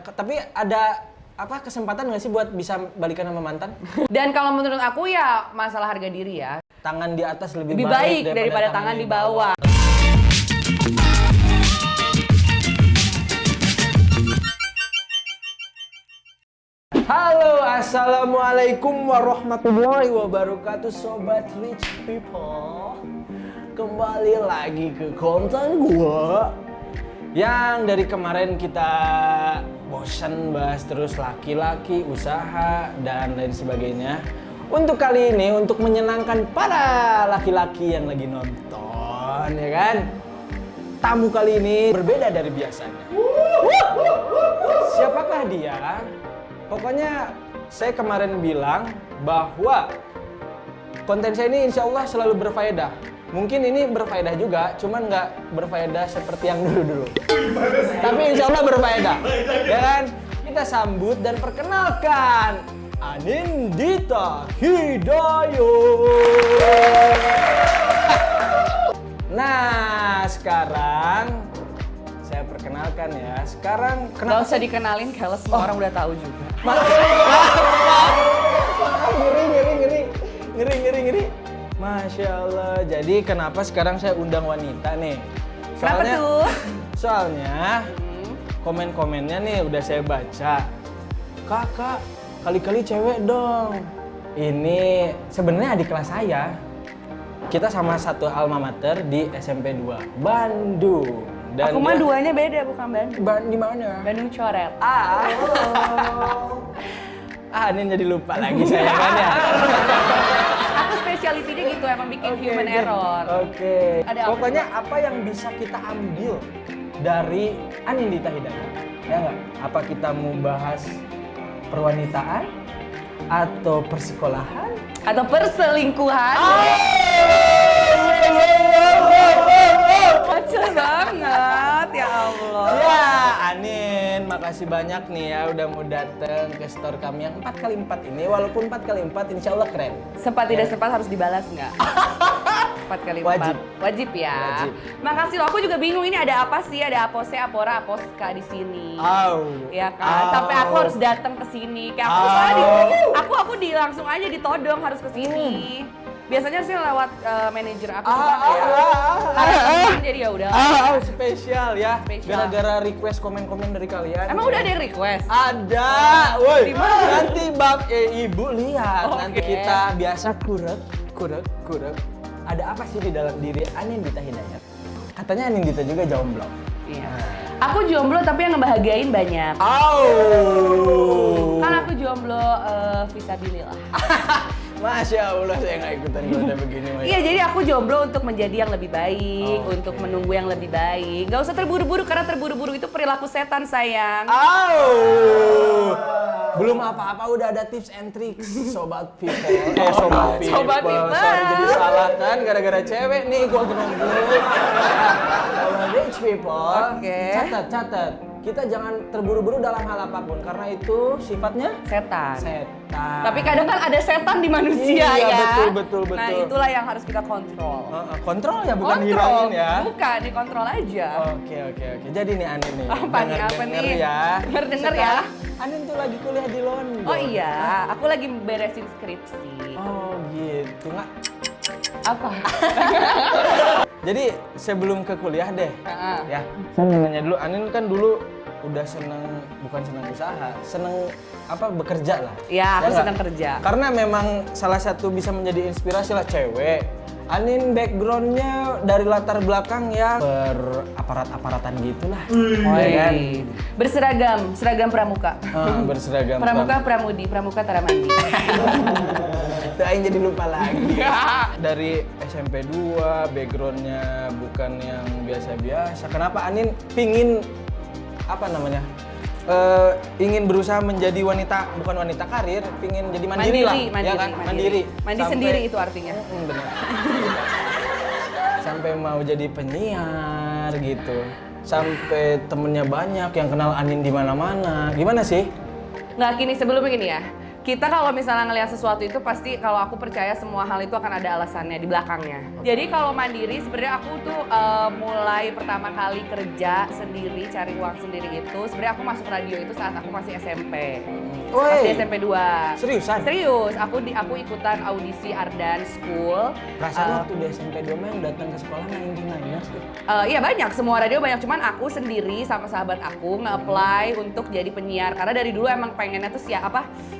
Tapi ada kesempatan nggak sih buat bisa balikan sama mantan? Dan kalau menurut aku ya masalah harga diri ya. Tangan di atas lebih baik daripada tangan di bawah. Halo, assalamualaikum warahmatullahi wabarakatuh, sobat rich people. Kembali lagi ke konten gua yang dari kemarin kita bosan bahas terus laki-laki, usaha dan lain sebagainya. Untuk kali ini, untuk menyenangkan para laki-laki yang lagi nonton, ya kan? Tamu kali ini berbeda dari biasanya. Siapakah dia? Pokoknya saya kemarin bilang bahwa konten saya ini insya Allah selalu berfaedah. Mungkin ini berfaedah juga, cuman nggak berfaedah seperti yang dulu-dulu. Tapi insya Allah berfaedah. Ya kan? Kita sambut dan perkenalkan Anindita Hidayat. Nah, sekarang saya perkenalkan ya. Sekarang Gak usah dikenalin, kalau semua orang udah tahu juga. Ngeri. Masya Allah. Jadi kenapa sekarang saya undang wanita nih? Kenapa tuh? Soalnya komen-komennya nih udah saya baca. Kakak, kali-kali cewek dong. Ini sebenarnya adik kelas saya. Kita sama satu alma mater di SMP 2 Bandung. Dan aku mah duanya beda, bukan Bandung. Di mana? Bandung coret. Ini jadi lupa lagi saya kan ya. Aku spesialitinya gitu, emang bikin human error. Oke. Ada apa Pokoknya apa yang bisa kita ambil dari Anindita Hidayat? Ya nggak? Apa kita mau bahas perwanitaan atau persekolahan atau perselingkuhan? Kacau banget, ya Allah. Ya, Anin, makasih banyak nih ya udah mau dateng ke store kami yang 4x4 ini. Walaupun 4x4 insya Allah keren. Sempat tidak sempat harus dibalas nggak? 4x4. Wajib ya. Wajib. Makasih loh, aku juga bingung ini ada apa sih? Ada Apose, Apora, Aposka di sini. Ya kan? Sampai aku harus datang ke sini. Kayak aku soalnya langsung aja ditodong harus ke sini. Biasanya sih lewat manajer aku jadi ya udah. Spesial ya. Gara-gara request komen-komen dari kalian. Emang udah ada yang request? Ada. Woi. Nanti Ibu lihat. Nanti kita biasa kurek. Ada apa sih di dalam diri Anindita Hidayat? Katanya Anindita juga jomblo. Iya. Aku jomblo tapi yang ngebahagiain banyak. Kan aku jomblo visabilillah. Masya Allah, saya nggak ikutan kalau begini. Iya, jadi aku jomblo untuk menjadi yang lebih baik, untuk menunggu yang lebih baik. Gak usah terburu-buru, karena terburu-buru itu perilaku setan, sayang. Belum apa-apa udah ada tips and tricks, sobat people. Sobat people. Sorry, jadi salah kan, gara-gara cewek nih gua menunggu. Sobat rich people. Catat. Kita jangan terburu-buru dalam hal apapun karena itu sifatnya setan. Tapi kadang kan ada setan di manusia ya. Betul. Nah, itulah yang harus kita kontrol. Kontrol ya, bukan hilangin ya. Bukan, dikontrol aja. Oke. Jadi nih Anin nih. Apa nih? Ya. Denger ya. Anin tuh lagi kuliah di London. Oh iya, aku lagi beresin skripsi. Oh gitu, nggak? Apa? Jadi sebelum ke kuliah deh, ya. Saya mau nanya dulu, Anin kan dulu udah bukan seneng usaha, seneng bekerja lah. Ya, aku seneng kerja. Karena memang salah satu bisa menjadi inspirasi lah cewek. Anin backgroundnya dari latar belakang ya beraparat-aparatan gitulah. Kan? Seragam pramuka. Berseragam. Pramudi, pramuka taramandi. Tuh Aing jadi lupa lagi. Dari SMP 2, backgroundnya bukan yang biasa-biasa. Kenapa Anin pingin ingin berusaha menjadi bukan wanita karir, pingin jadi mandiri lah, ya kan? Mandiri sendiri itu artinya. Benar. Sampai mau jadi penyiar gitu. Sampai temennya banyak yang kenal Anin di mana-mana. Gimana sih? Nggak, sebelumnya gini ya. Kita kalau misalnya ngelihat sesuatu itu pasti kalau aku percaya semua hal itu akan ada alasannya di belakangnya. Jadi kalau mandiri sebenarnya aku tuh mulai pertama kali kerja sendiri, cari uang sendiri itu sebenarnya aku masuk radio itu saat aku masih SMP. Masih SMP 2. Seriusan? Serius, aku ikutan audisi Ardan School. Perasaan waktu di SMP 2 mah yang datang ke sekolah 99ers deh. Iya banyak, semua radio banyak, cuman aku sendiri sama sahabat aku nge-apply untuk jadi penyiar karena dari dulu emang pengennya tuh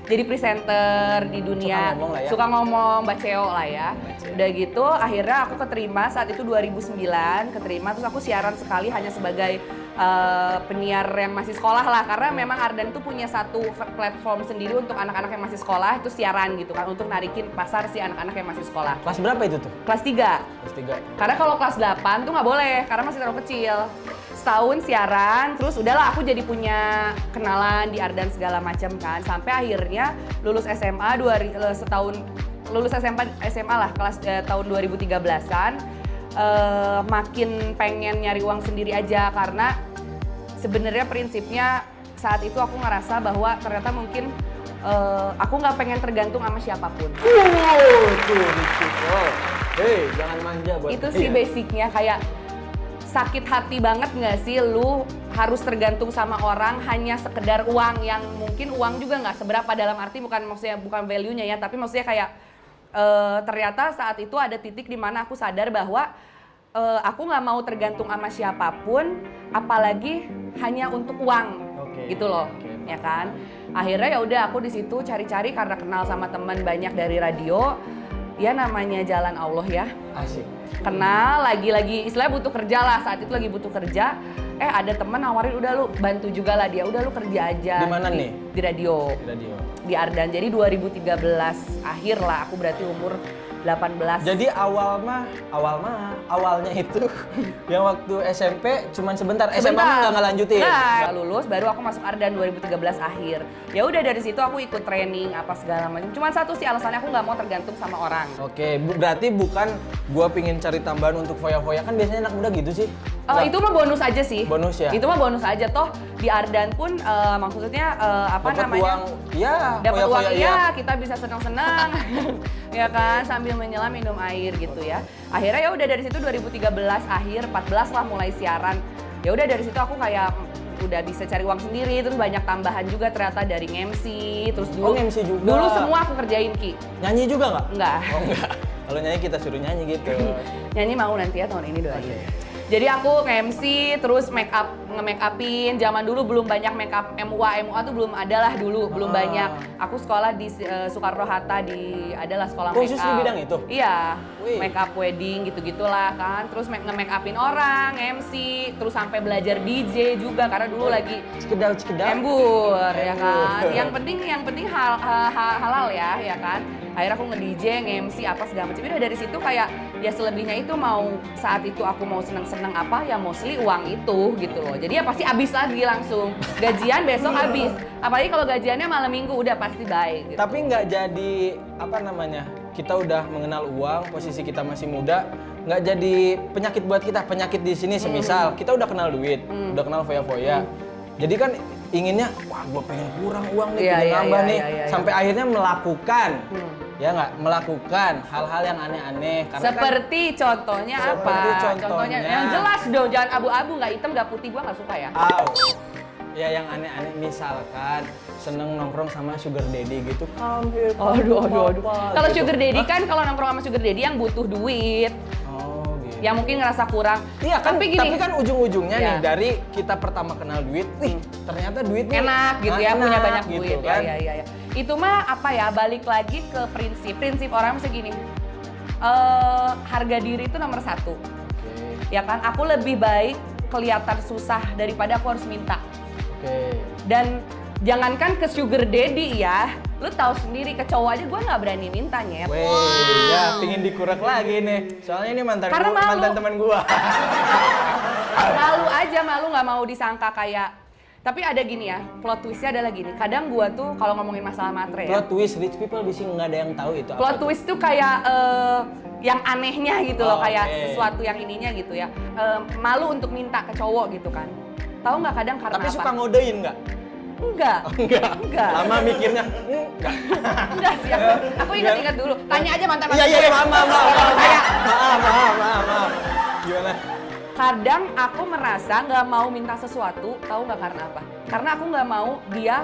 jadi presenter di dunia, suka ngomong baceo lah ya. Udah gitu akhirnya aku keterima saat itu 2009, keterima terus aku siaran sekali hanya sebagai penyiar yang masih sekolah lah karena memang Ardan tuh punya satu platform sendiri untuk anak-anak yang masih sekolah itu siaran gitu kan untuk narikin pasar si anak-anak yang masih sekolah. Kelas berapa itu tuh? Kelas 3. Kelas 3. Karena kalau kelas 8 tuh nggak boleh karena masih terlalu kecil. Setahun siaran, terus udahlah aku jadi punya kenalan di Ardan segala macam kan. Sampai akhirnya lulus SMA lulus SMA lah kelas tahun 2013-an. Makin pengen nyari uang sendiri aja karena sebenarnya prinsipnya saat itu aku ngerasa bahwa ternyata mungkin aku nggak pengen tergantung sama siapapun. Hei, jangan manja buat itu sih basicnya kayak sakit hati banget nggak sih lu harus tergantung sama orang hanya sekedar uang yang mungkin uang juga nggak seberapa dalam arti bukan value-nya ya tapi maksudnya kayak ternyata saat itu ada titik di mana aku sadar bahwa aku nggak mau tergantung sama siapapun apalagi hanya untuk uang gitu loh ya kan akhirnya ya udah aku di situ cari-cari karena kenal sama teman banyak dari radio ya namanya jalan Allah ya. Asik. Kenal lagi-lagi istilahnya butuh kerja lah saat itu lagi butuh kerja ada teman nawarin udah lu bantu juga lah dia udah lu kerja aja di mana nih di radio di Ardan jadi 2013 akhir lah aku berarti umur 18. Jadi awalnya itu yang waktu SMP cuman sebentar. SMA nggak ngelanjutin. Nah, lulus baru aku masuk Ardan 2013 akhir. Ya udah dari situ aku ikut training apa segala macam. Cuman satu sih alasannya aku nggak mau tergantung sama orang. Oke, berarti bukan gua pingin cari tambahan untuk foya-foya kan biasanya anak muda gitu sih. Itu mah bonus aja sih. Bonus ya. Itu mah bonus aja toh di Ardan pun maksudnya uang, ya. Dapat uang iya, kita bisa senang-senang. Ya kan sambil menyelam minum air gitu ya. Akhirnya ya udah dari situ 2013 akhir 14 lah mulai siaran. Ya udah dari situ aku kayak udah bisa cari uang sendiri terus banyak tambahan juga ternyata dari MC terus dulu MC juga. Dulu semua aku kerjain Ki. Nyanyi juga nggak? Enggak. Oh enggak. Kalau nyanyi kita suruh nyanyi gitu. Nyanyi mau nanti ya tahun ini doain. Jadi aku nge-MC terus nge-make upin. Zaman dulu belum banyak make up MUA tuh belum ada lah dulu, belum banyak. Aku sekolah di Soekarno-Hatta adalah sekolah make up. Khusus di bidang itu? Iya, make up wedding gitu-gitulah kan. Terus nge-make upin orang, MC, terus sampai belajar DJ juga karena dulu lagi cekedal embur ya kan. Yang penting halal ya kan. Akhirnya aku nge-DJ, nge-MC apa segala macam. Udah dari situ kayak ya selebihnya itu mau saat itu aku mau seneng-seneng apa ya mostly uang itu gitu loh. Jadi ya pasti habis lagi langsung. Gajian besok habis. Apalagi kalau gajiannya malam minggu udah pasti baik gitu. Tapi nggak jadi kita udah mengenal uang, posisi kita masih muda, nggak jadi penyakit buat kita. Penyakit di sini semisal kita udah kenal duit, udah kenal foya-foya. Jadi kan inginnya, wah gue pengen kurang uang nih, pengen nambah nih. Sampai akhirnya melakukan, ya nggak? Melakukan hal-hal yang aneh-aneh. Seperti kan, contohnya apa? Contohnya yang jelas dong, jangan abu-abu, nggak hitam, nggak putih, gue nggak suka ya. Ya yang aneh-aneh misalkan seneng nongkrong sama sugar daddy gitu. Aduh. Kalau sugar daddy kan kalau nongkrong sama sugar daddy yang butuh duit. Yang mungkin ngerasa kurang. Iya kan, tapi kan ujung-ujungnya nih dari kita pertama kenal duit, ternyata duitnya enak gitu ya, punya banyak gitu duit. Kan? Ya. Itu mah balik lagi ke prinsip orang segini. Harga diri itu nomor 1. Ya kan, aku lebih baik kelihatan susah daripada aku harus minta. Dan jangankan ke sugar daddy ya, lu tahu sendiri ke cowok aja gue nggak berani minta nyet. Ya pingin dikurek lagi nih. Soalnya ini mantan teman gue. Malu nggak mau disangka kayak. Tapi ada gini ya, plot twistnya adalah gini. Kadang gue tuh kalau ngomongin masalah matre plot twist rich people di sini nggak ada yang tahu itu. Plot twist tuh kayak yang anehnya gitu loh, kayak sesuatu yang ininya gitu ya. Malu untuk minta ke cowok gitu kan. Tahu nggak kadang karena tapi apa? Suka ngodein nggak? Enggak. Enggak. Lama mikirnya. Enggak. Enggak sih, aku ingat-ingat dulu. Tanya aja mantan Iya, maaf. Gimana? Kadang aku merasa nggak mau minta sesuatu, tahu nggak karena apa? Karena aku nggak mau dia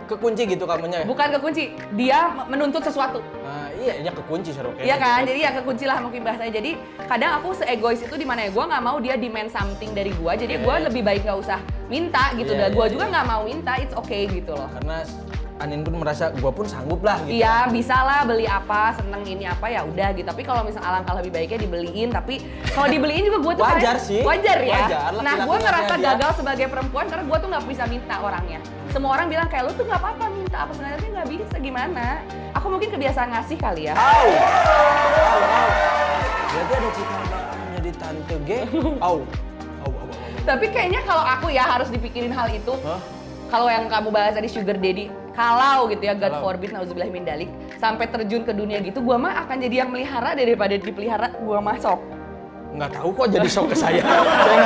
kekunci gitu kamunya ya? bukan kekunci, dia menuntut sesuatu. Iya kekunci seru. Iya kan, jadi ya kekunci lah mungkin bahasanya. Jadi kadang aku se-egois itu di mana ya, gue nggak mau dia demand something dari gue, jadi gue lebih baik nggak usah minta gitu. Dan gue juga nggak mau minta, it's okay gitu loh. Karena Anin pun merasa gue pun sanggup lah gitu. Iya, bisa lah beli apa, seneng ini apa ya udah gitu. Tapi kalau misalnya alangkah lebih baiknya dibeliin, tapi kalau dibeliin juga gue tuh wajar sih. Wajar ya. Wajar, nah, gue ngerasa gagal sebagai perempuan karena gue tuh nggak bisa minta orangnya. Semua orang bilang kayak lu tuh nggak apa-apa minta apa segala, tapi nggak bisa gimana. Aku mungkin kebiasaan ngasih kali ya. Berarti ada cita-cita menjadi tante G. Tapi kayaknya kalau aku ya harus dipikirin hal itu. Kalau yang kamu bahas tadi sugar daddy, kalau gitu ya, God forbid, nauzubillah min dalik, sampai terjun ke dunia gitu, gua mah akan jadi yang melihara daripada dipelihara, gua mah sok. Nggak tahu kok jadi sok ke saya. Saya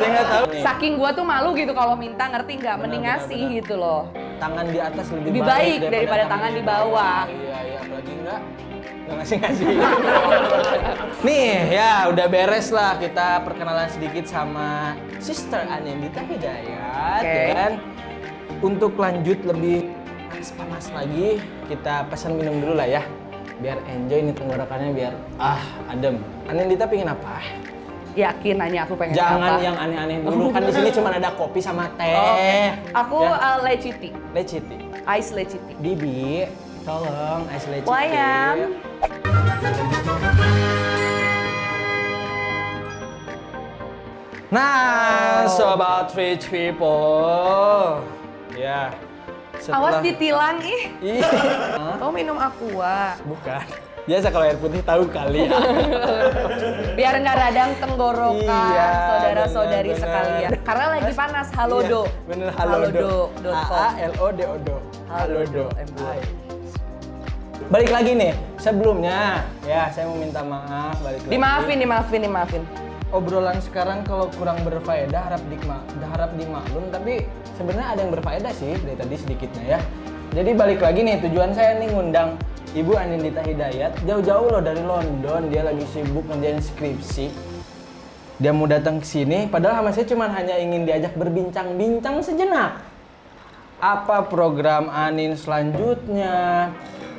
nggak tahu. Saking gua tuh malu gitu kalau minta, ngerti nggak? Mending ngasih gitu loh. Tangan di atas lebih baik daripada tangan di bawah. Iya, apalagi nggak ngasih. Nih ya udah beres lah, kita perkenalan sedikit sama Sister Anindita Hidayat, ya kan? Untuk lanjut lebih panas lagi, kita pesan minum dulu lah ya, biar enjoy nih tenggorokannya, biar adem. Anindita pingin apa? Yakin nanya aku pengen Jangan apa? yang aneh-aneh dulu, kan di sini cuma ada kopi sama teh. Aku ya? leciti. Ice leciti. Bibi, tolong ice leciti. Wayam. Nah, sobat rich people. Ya. Awas ditilang ih. Iya. Kau minum aqua. Bukan. Biasa kalau air putih tahu kali ya. Biar nggak radang tenggorokan, iya, saudara-saudari bener. sekalian. Karena lagi panas, halodo. Iya, bener halodo. halodo.com. Halodo. Balik lagi nih, sebelumnya ya saya mau minta maaf balik lagi. Dimaafin. Obrolan sekarang kalau kurang berfaedah harap dimaklum, tapi sebenarnya ada yang berfaedah sih dari tadi sedikitnya ya. Jadi balik lagi nih, tujuan saya nih ngundang Ibu Anindita Hidayat, jauh-jauh loh dari London, dia lagi sibuk ngerjain skripsi. Dia mau datang ke sini, padahal sama saya cuma hanya ingin diajak berbincang-bincang sejenak. Apa program Anin selanjutnya?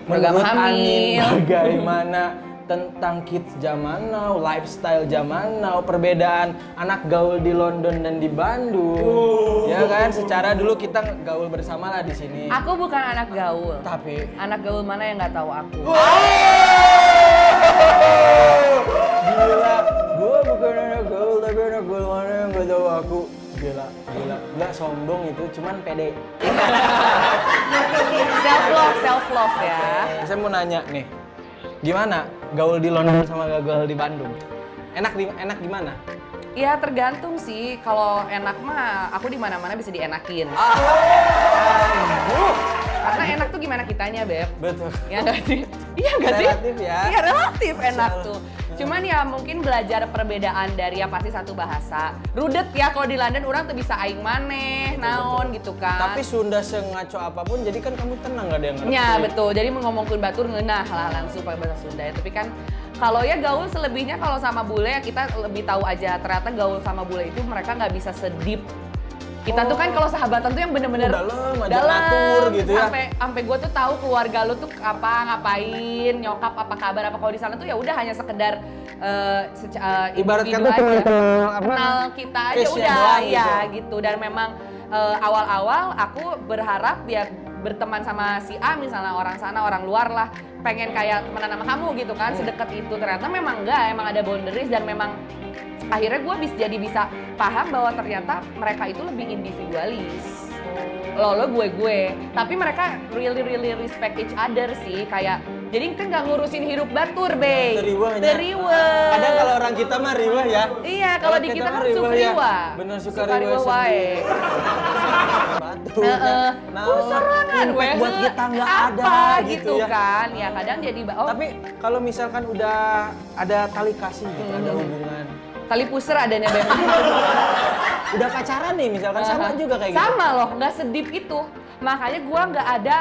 Program Menurut Anin hamil. bagaimana tentang kids zaman now, lifestyle zaman now, perbedaan anak gaul di London dan di Bandung. Ya kan, secara dulu kita gaul bersama lah di sini. Aku bukan anak gaul. Tapi anak gaul mana yang nggak tahu aku? Gila, gue bukan anak gaul, tapi anak gaul mana yang nggak tahu aku. Gila. Nggak sombong itu, cuman pede. Self love ya. Saya mau nanya nih, gimana gaul di London sama gaul di Bandung? Enak di mana? Ya tergantung sih. Kalau enak mah aku di mana-mana bisa dienakin. Karena enak tuh gimana kitanya, Beb. Betul. Ya nggak sih? Iya nggak sih? Relatif ya. Iya relatif enak tuh. Cuman ya mungkin belajar perbedaan dari yang pasti satu bahasa. Rudet ya kalau di London orang tuh bisa aing maneh, naon gitu kan. Tapi Sunda sengaco apapun, jadi kan kamu tenang gak ada yang ngerti. Ya betul, jadi ngomongin batur ngeunah lah langsung pakai bahasa Sunda ya. Tapi kan kalau ya gaul selebihnya kalau sama bule ya kita lebih tahu aja. Ternyata gaul sama bule itu mereka nggak bisa sedip. Kita tuh kan kalau sahabatan tuh yang bener-bener dalam atur gitu ya. Sampai gue tuh tahu keluarga lu tuh ngapain, nyokap apa kabar, apa kalau di sana tuh ya udah hanya sekedar ibarat individu kata aja. Kenal kita aja udah ya gitu. Dan memang awal-awal aku berharap ya berteman sama si A misalnya, orang sana, orang luar lah, pengen kayak temenan sama kamu gitu kan, sedekat itu. Ternyata memang enggak, emang ada boundaries dan memang akhirnya gue bisa paham bahwa ternyata mereka itu lebih individualis. Lo gue. Tapi mereka really respect each other sih, kayak jadi kan nggak ngurusin hidup batur, be. Teriwah. Kadang kalau orang kita mah riwah ya. Iya, kalau di kita kan sukriwah. Bener sukariwah wae. Serangan buat kita nggak ada gitu ya. Kan. Ya kadang jadi Tapi kalau misalkan udah ada tali kasih gitu, ada hubungan. Tali pusar adanya Beb. Udah pacaran nih misalkan sama juga kayak gitu. Sama loh, nggak sedip itu. Makanya gue nggak ada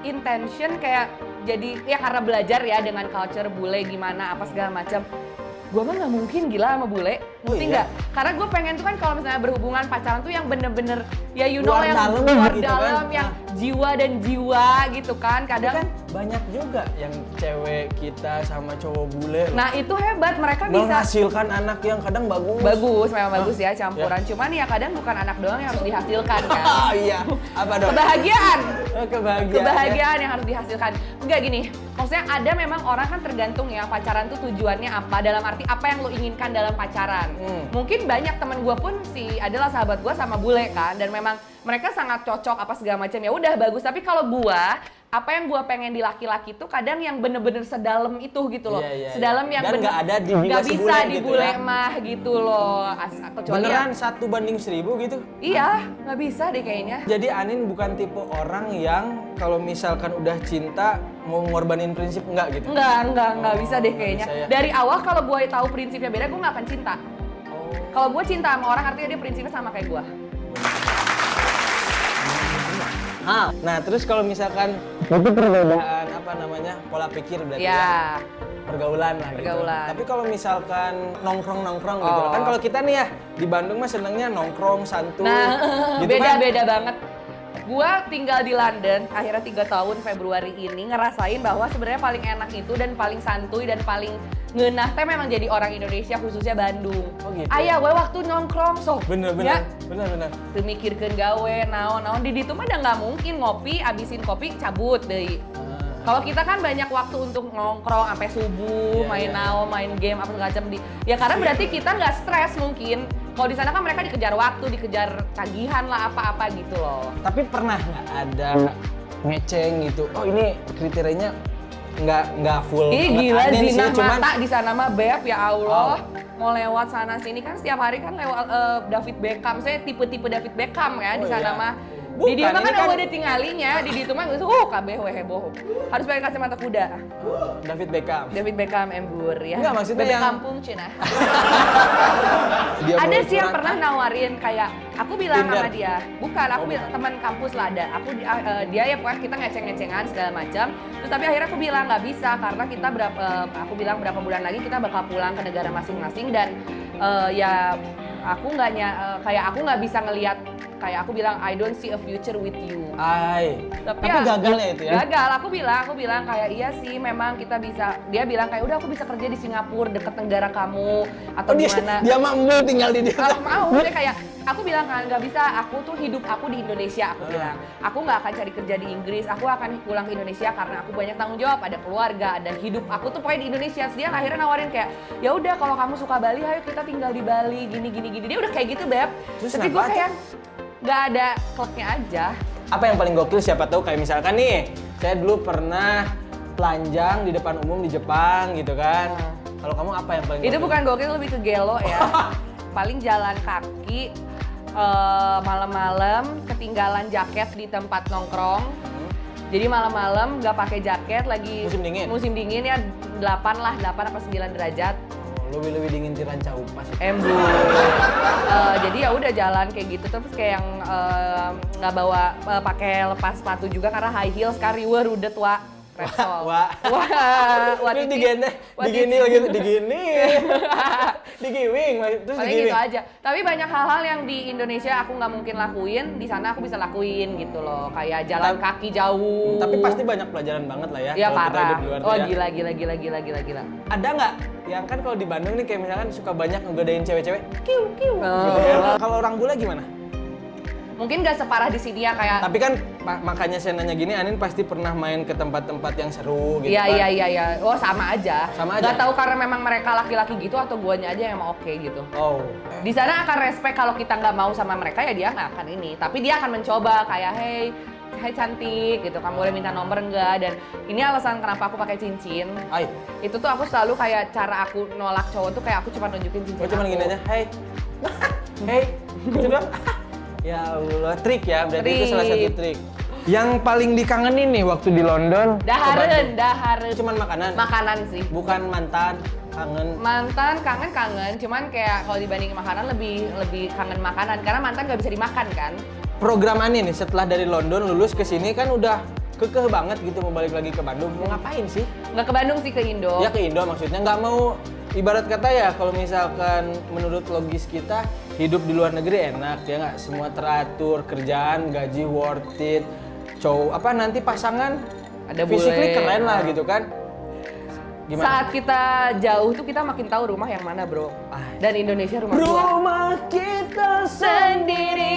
intention kayak jadi ya karena belajar ya dengan culture bule gimana apa segala macam. Gue mah nggak mungkin gila sama bule, ngerti nggak? Karena gue pengen tuh kan kalau misalnya berhubungan pacaran tuh yang bener-bener ya you know Luar yang dalam luar gitu dalam kan. yang jiwa dan jiwa gitu kan. Kadang kan banyak juga yang cewek kita sama cowok bule. Nah itu hebat, mereka bisa menghasilkan anak yang kadang bagus. Bagus, memang bagus ya campuran. Cuman ya kadang bukan anak doang yang harus dihasilkan kan. Oh iya, apa dong? Kebahagiaan. Kebahagiaan Yang harus dihasilkan. Enggak gini, maksudnya ada memang orang kan tergantung ya pacaran tuh tujuannya apa, dalam arti apa yang lo inginkan dalam pacaran. Mungkin banyak temen gue pun adalah sahabat gue sama bule kan, dan memang mereka sangat cocok apa segala macam, ya udah bagus. Tapi kalau gue, apa yang gue pengen di laki-laki tuh kadang yang bener-bener sedalam itu gitu loh. Sedalam yang dan nggak ada di nggak bisa di gitu bule ya. mah gitu loh. Kecuali beneran 1:1000 gitu? Iya, nggak bisa deh kayaknya. Jadi Anin bukan tipe orang yang kalau misalkan udah cinta mau ngorbanin prinsip enggak gitu? Enggak bisa deh kayaknya. Bisa ya. Dari awal kalau gue tahu prinsipnya beda, gue nggak akan cinta. Kalau gue cinta sama orang artinya dia prinsipnya sama kayak gue. Nah terus kalau misalkan itu perbedaan apa namanya pola pikir berarti ya? Pergaulan lah gitu. Tapi kalau misalkan nongkrong gitu kan kalau kita nih ya di Bandung mah senengnya nongkrong santuy. Nah gitu beda banget. Gua tinggal di London akhirnya 3 tahun Februari ini ngerasain bahwa sebenarnya paling enak itu dan paling santuy dan paling ngeunah teh memang jadi orang Indonesia khususnya Bandung. Gitu. Aya we waktu nongkrong sok. Bener. Teu mikirkeun gawe naon di ditu mah udah nggak mungkin ngopi abisin kopi cabut deui. Kalau kita kan banyak waktu untuk nongkrong sampai subuh, main game apa segala macam ya karena berarti kita nggak stres mungkin. Kalau di sana kan mereka dikejar waktu, dikejar tagihan lah apa-apa gitu loh. Tapi pernah nggak ada ngeceng gitu? Oh ini kriterianya nggak full. Ih gila zina cuman... mata di sana mah Beb ya Allah. Mau lewat sana sini kan setiap hari kan lewat David Beckham. Saya tipe-tipe David Beckham ya di sana mah. Bukan, di dia mah kan kan udah tinggalinya, di dia mah kabeh we heboh. Harus pakai kacamata kuda. David Beckham embur ya. Enggak maksudnya Bebek yang kampung Cina. Ada sih yang pernah nawarin kayak aku bilang sama dia, bukan aku bilang teman kampus lah ada. Dia ya pokoknya kita ngeceng-ngecengan segala macam. Terus tapi akhirnya aku bilang nggak bisa karena kita berapa bulan lagi kita bakal pulang ke negara masing-masing dan ya aku nggak bisa ngelihat kayak aku bilang I don't see a future with you. Tapi gagal ya itu ya? Gagal, aku bilang kayak iya sih memang kita bisa. Dia bilang kayak udah aku bisa kerja di Singapura deket negara kamu atau gimana. Dia mau tinggal di dia. Kalau mau, dia kayak aku bilang kan nggak bisa. Aku tuh hidup aku di Indonesia. Aku bilang aku nggak akan cari kerja di Inggris. Aku akan pulang ke Indonesia karena aku banyak tanggung jawab, ada keluarga, ada hidup. Aku tuh pokoknya di Indonesia. Dia akhirnya nawarin kayak ya udah kalau kamu suka Bali, ayo kita tinggal di Bali. Gini. Dia udah kayak gitu Beb. Terus tapi gue kayak nggak ada kleknya aja. Apa yang paling gokil siapa tahu kayak misalkan nih, saya dulu pernah telanjang di depan umum di Jepang gitu kan. Kalau kamu apa yang paling Itu gokil? bukan gokil, lebih ke gelo ya. Paling jalan kaki malam-malam ketinggalan jaket di tempat nongkrong. Jadi malam-malam nggak pakai jaket lagi musim dingin ya 8 apa 9 derajat. Lebih dingin di Ranca Upas. Jadi ya udah jalan kayak gitu terus kayak yang nggak bawa pakai lepas sepatu juga karena high heels kan riweuh udah tua Repsol. Wah. Digini digiwing terus paling gitu aja. Tapi banyak hal-hal yang di Indonesia aku nggak mungkin lakuin, di sana aku bisa lakuin gitu loh. Kayak jalan kaki jauh. Tapi pasti banyak pelajaran banget lah ya. Iya parah. Oh gila. Ada nggak yang kan kalau di Bandung nih kayak misalkan suka banyak ngegodain cewek-cewek kiu gitu ya. Kalau orang bule gimana? Mungkin gak separah di sini ya kayak. Tapi kan makanya saya nanya gini, Anin pasti pernah main ke tempat-tempat yang seru gitu kan? Iya. Oh sama aja. Gak tahu karena memang mereka laki-laki gitu atau guanya aja yang mau oke gitu. Oh. Di sana akan respect kalau kita nggak mau sama mereka ya dia nggak akan ini. Tapi dia akan mencoba kayak hey cantik gitu, kamu boleh minta nomor enggak? Dan ini alasan kenapa aku pakai cincin. Itu tuh aku selalu kayak cara aku nolak cowok tuh kayak aku cuma nunjukin cincin. Cuma gini aja, hey, gitu doang. Ya Allah, trik ya, berarti itu salah satu trik. Yang paling dikangenin nih waktu di London? Daharen. Cuman makanan? Makanan sih. Bukan mantan, kangen? Mantan kangen, cuman kayak kalau dibandingin makanan lebih kangen makanan karena mantan nggak bisa dimakan kan. Program Ani nih setelah dari London lulus ke sini kan udah kekeh banget gitu mau balik lagi ke Bandung. Mau ngapain sih? Nggak ke Bandung sih, ke Indo. Ya ke Indo maksudnya, nggak mau ibarat kata ya kalau misalkan menurut logis kita hidup di luar negeri enak ya nggak, semua teratur, kerjaan, gaji worth it, nanti pasangan ada physically bule. keren lah gitu kan. Gimana? Saat kita jauh tuh kita makin tahu rumah yang mana bro. Dan Indonesia rumah gua. Rumah kita sendiri.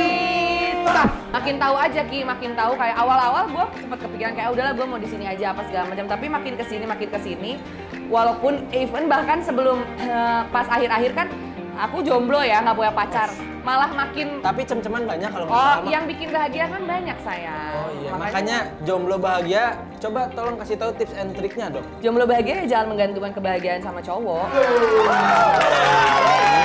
Makin tahu aja Ki, makin tahu kayak awal-awal gue sempet kepikiran kayak udahlah gue mau di sini aja apa segala macam, tapi makin kesini walaupun even bahkan sebelum pas akhir-akhir kan aku jomblo ya, nggak punya pacar, malah makin Tapi cem-ceman banyak kalau nggak salah. yang bikin bahagia kan banyak sayang. Oh iya, makanya jomblo bahagia, coba tolong kasih tahu tips and triknya dong. Jomblo bahagia ya jangan menggantungkan kebahagiaan sama cowok.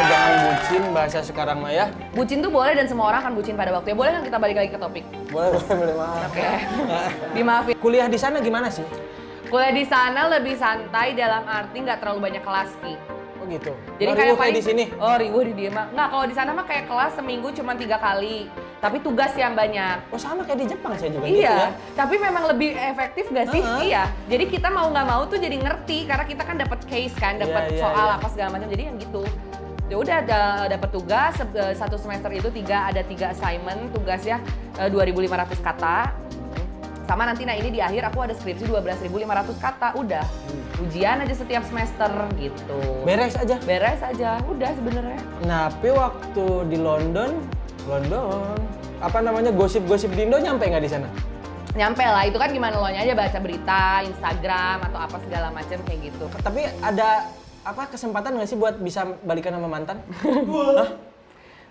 Jangan bucin bahasa sekarang mah ya. Bucin tuh boleh dan semua orang akan bucin pada waktunya. Boleh nggak kita balik lagi ke topik? Boleh maaf. Oke. Dimaafin. Kuliah di sana gimana sih? Kuliah di sana lebih santai dalam arti nggak terlalu banyak kelas Ki. Oh gitu. Jadi Riuh kayak di sini. Oh riuh di dia mah. Nggak, kalau di sana mah kayak kelas seminggu cuma 3 kali. Tapi tugas yang banyak. Oh sama kayak di Jepang saya juga gitu Iya, ya. tapi memang lebih efektif nggak sih? Iya. Jadi kita mau nggak mau tuh jadi ngerti karena kita kan dapat case kan, dapat Iya, soal iya. apa segala macam. Jadi yang gitu. Ya udah dapat tugas satu semester itu ada 3 assignment, tugasnya 2.500 kata. Sama nanti ini di akhir aku ada skripsi 12.500 kata, udah. Ujian aja setiap semester gitu. Beres aja. Beres aja, udah sebenarnya. Nah, tapi waktu di London, apa namanya gosip-gosip di Indo nyampe nggak di sana? Nyampe lah, itu kan gimana lo aja baca berita, Instagram atau apa segala macam kayak gitu. Tapi ada kesempatan nggak sih buat bisa balikan sama mantan? Hah?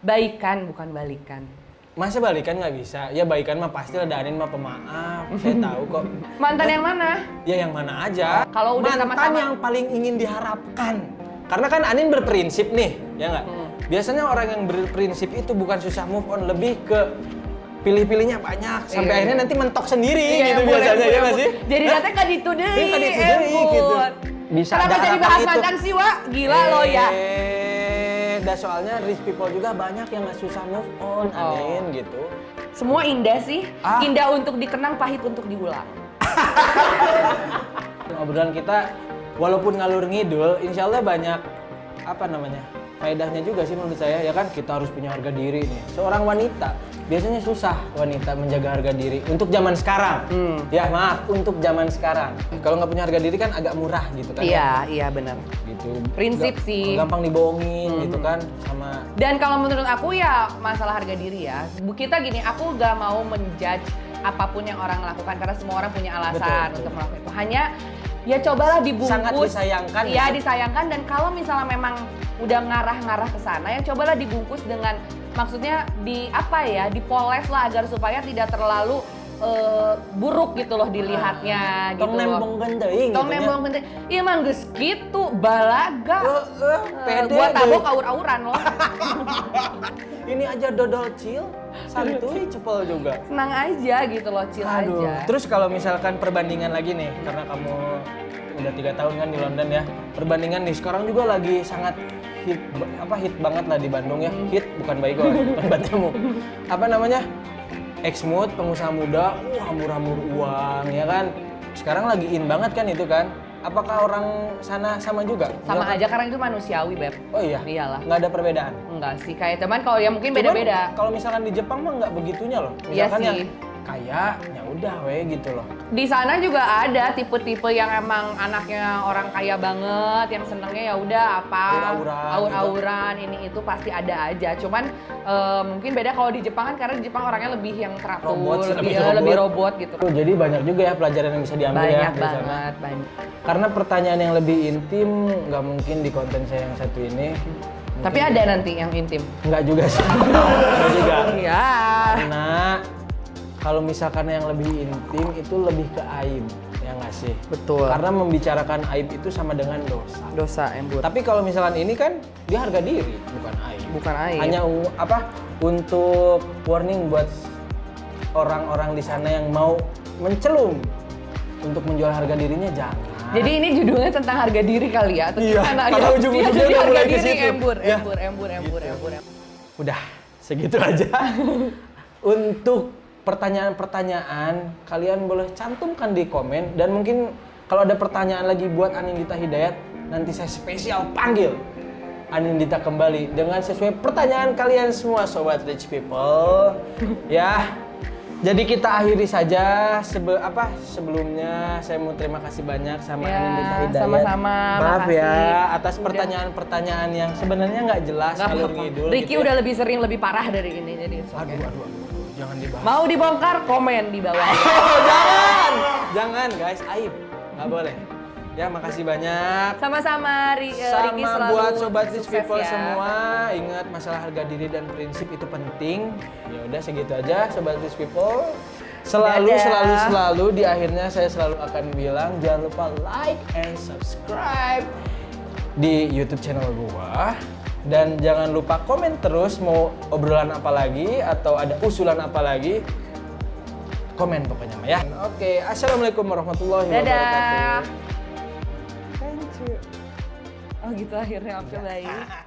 Baikan bukan balikan. Masa balikan nggak bisa? Ya baikan mah pasti ada Anin mah pemaaf, saya tahu kok. Mantan yang mana? Ya yang mana aja. Kalau udah mantan sama-sama. yang paling ingin diharapkan. Karena kan Anin berprinsip nih, ya nggak? Biasanya orang yang berprinsip itu bukan susah move on, lebih ke pilih-pilihnya banyak sampai akhirnya nanti mentok sendiri gitu biasanya ya nggak sih? Jadi datanya kan itu deh. Kan itu deui gitu. Bisa Kenapa ada jadi harapan bahas itu. mantan sih, Wak? Gila lo ya. Dah soalnya rich people juga banyak yang nggak susah move on, Anin gitu. Semua indah sih. Indah untuk dikenang, pahit untuk diulang. Obrolan kita walaupun ngalur ngidul, insya Allah banyak faedahnya juga sih menurut saya, ya kan kita harus punya harga diri nih. Seorang wanita biasanya susah wanita menjaga harga diri untuk zaman sekarang. Ya maaf, untuk zaman sekarang. Kalau nggak punya harga diri kan agak murah gitu kan. Iya benar. Gitu. Prinsip sih. Gampang dibohongin gitu kan sama. Dan kalau menurut aku ya masalah harga diri ya. Kita gini, aku gak mau menjudge apapun yang orang lakukan karena semua orang punya alasan Betul. untuk melakukan itu. Hanya ya cobalah dibungkus. Sangat disayangkan. Iya disayangkan, dan kalau misalnya memang udah ngarah-ngarah ke sana ya cobalah dibungkus dengan maksudnya dipoles lah agar supaya tidak terlalu buruk gitu loh dilihatnya gitu. Tong nembong genteng gitu. Tong nembong genteng. Iya mah geus kitu balaga. Pede Gua deh. tabok aur-auran loh. Ini aja dodol chill, santuy cepel juga. Senang aja gitu loh, chill aja. Terus kalau misalkan perbandingan lagi nih, karena kamu udah 3 tahun kan di London ya, perbandingan nih sekarang juga lagi sangat hit banget lah di Bandung ya. Hit bukan baik bukan batamu. Apa namanya? Exmood, pengusaha muda, hambur-hambur uang ya kan. Sekarang lagi in banget kan itu kan. Apakah orang sana sama juga? Sama aja karena itu manusiawi, Beb. Oh iya? Iyalah. Nggak ada perbedaan? Enggak sih, kayak teman kalau ya mungkin Cuman beda-beda. Kalau misalkan di Jepang mah nggak begitunya loh. Iya Misalkan yang sih. kaya, ya udah gitu loh. Di sana juga ada tipe-tipe yang emang anaknya orang kaya banget, yang senengnya ya udah apa aur-auran ini itu pasti ada aja. Cuman mungkin beda kalau di Jepang kan, karena di Jepang orangnya lebih yang teratur, lebih robot gitu. Jadi banyak juga ya pelajaran yang bisa diambil ya Banyak di sana. banget, banyak. Karena pertanyaan yang lebih intim nggak mungkin di konten saya yang satu ini. Tapi ada nanti yang intim. Nggak juga sih. Nggak juga. Iya. Karena kalau misalkan yang lebih intim itu lebih ke aib, ya nggak sih? Betul. Karena membicarakan aib itu sama dengan dosa. Dosa embur. Tapi kalau misalkan ini kan dia harga diri, bukan aib. Bukan aib. Hanya untuk warning buat orang-orang di sana yang mau mencelum untuk menjual harga dirinya jangan. Jadi ini judulnya tentang harga diri kali ya? Atau iya, gimana? karena Ya, ujung-ujungnya jadi udah harga mulai ke diri situ. embur. Udah, segitu aja. Untuk pertanyaan-pertanyaan, kalian boleh cantumkan di komen. Dan mungkin kalau ada pertanyaan lagi buat Anindita Hidayat, nanti saya spesial panggil Anindita kembali dengan sesuai pertanyaan kalian semua Sobat Rich People. Ya, jadi kita akhiri saja. Sebelumnya saya mau terima kasih banyak sama Anindita Hidayat. Sama-sama. Maaf makasih. ya atas pertanyaan-pertanyaan yang sebenarnya nggak jelas, ngalur ngidul. Ricky gitu udah ya. lebih sering, lebih parah dari ini. Jadi Aduh, jangan dibahas. mau dibongkar, komen di bawah. Jangan guys, aib, nggak boleh. Ya, makasih banyak. Sama-sama, Ricky Sama selalu buat Sobat Rich sukses People ya. semua, ingat masalah harga diri dan prinsip itu penting. Ya udah segitu aja Sobat Rich People. Selalu di akhirnya saya selalu akan bilang jangan lupa like and subscribe di YouTube channel gua. Dan jangan lupa komen terus mau obrolan apa lagi atau ada usulan apa lagi. Komen pokoknya ya. Oke, assalamualaikum warahmatullahi wabarakatuh. Oh gitu akhirnya, oke baik.